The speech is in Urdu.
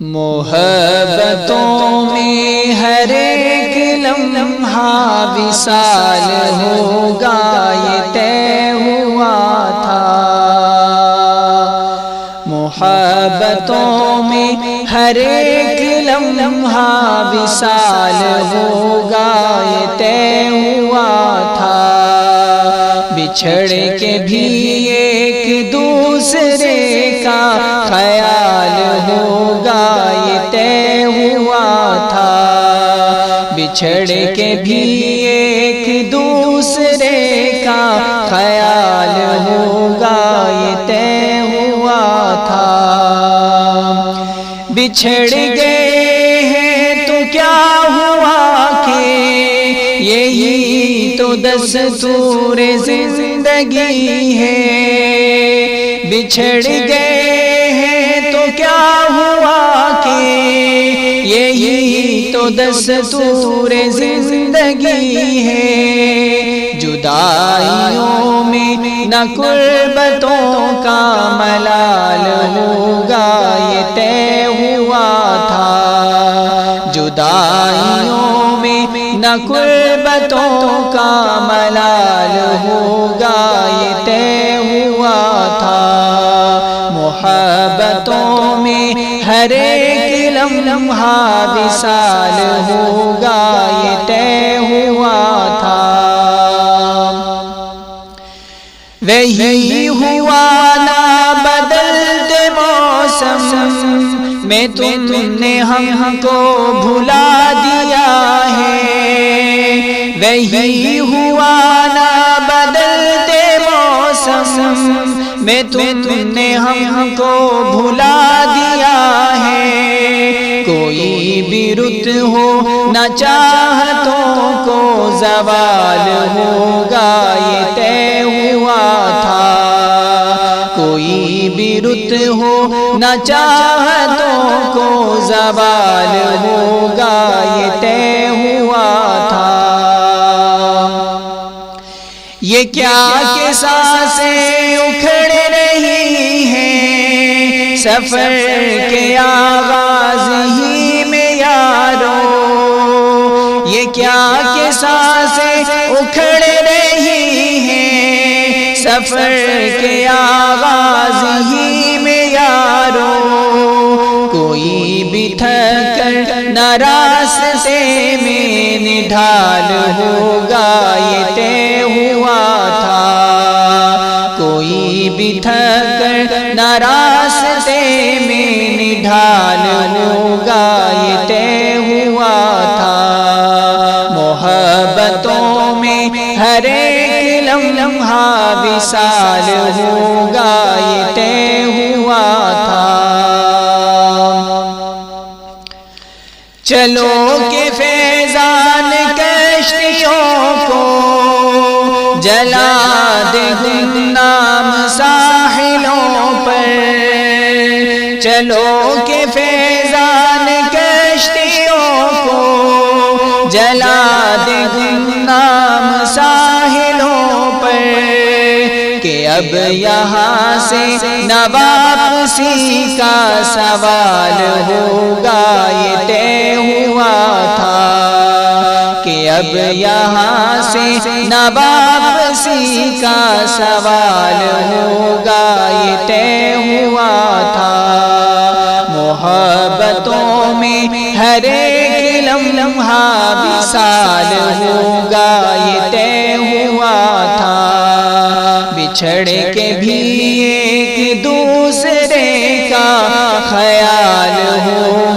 محبتوں میں ہر ایک لمحہ وصال ہوگا یہ طے ہوا تھا۔ محبتوں میں ہر ایک لمحہ وصال ہوگا یہ طے ہوا تھا۔ بچھڑ کے بھی ایک دوسرے کا خیال ہوگا یہ طے ہوا تھا۔ بچھڑ کے بھی ایک دوسرے کا خیال ہوگا یہ طے ہوا تھا۔ بچھڑ گئے ہیں تو کیا ہوا کہ یہی تو دستور زندگی ہے۔ بچھڑ گئے ہیں تو کیا ہوا کہ یہی تو دستور زندگی ہے۔ جدائیوں میں نہ قربتوں کا ملال ہوگا یہ طے ہوا تھا۔ جدائیوں میں نہ قربتوں کا ملال ہوگا یہ طے ہوا تھا۔ محبتوں میں ہر ایک لمحہ وصال ہوگا یہ طے ہوا تھا۔ وہی ہوا نہ بدلتے موسم میں تم نے ہم کو بھلا دیا ہے۔ وہی ہوا نہ بدلتے موسم میں تم نے ہم کو بھلا دیا ہے۔ کوئی بھی رت ہو نہ چاہتوں کو زوال ہوگا یہ طے ہوا تھا۔ کوئی بھی رت ہو نہ چاہتوں کو زوال ہوگا یہ طے ہوا تھا۔ یہ کیا کہ سانسیں اکھڑ رہی ہیں سفر کے آغاز ہی میں یارو۔ یہ کیا کہ سانسیں اکھڑ رہی ہیں سفر کے آغاز ہی میں یارو۔ کوئی بھی تھک کر نہ راستے میں نڈھال ہوگا یہ طے ہوا تھا۔ کوئی بھی تھک کر نہ راستے میں نڈھال ہوگا یہ طے ہوا تھا۔ محبتوں میں ہر ایک لمحہ وصال ہوگا یہ طے ہوا تھا۔ چلو کہ فیضان کشتیوں کو جلا دے گمنام ساحلوں پر۔ چلو کہ فیضان کشتیوں کو جلا دے گمنام ساحلوں پر۔ کہ اب یہاں سے نہ واپسی کا سوال ہوگا یہ طے ہوا تھا۔ کہ اب یہاں سے نہ واپسی کا سوال ہوگا یہ طے ہوا تھا۔ محبتوں میں ہر ایک لمحہ وصال ہوگا یہ طے ہوا تھا۔ بچھڑ کے بھی ایک دوسرے کا خیال ہو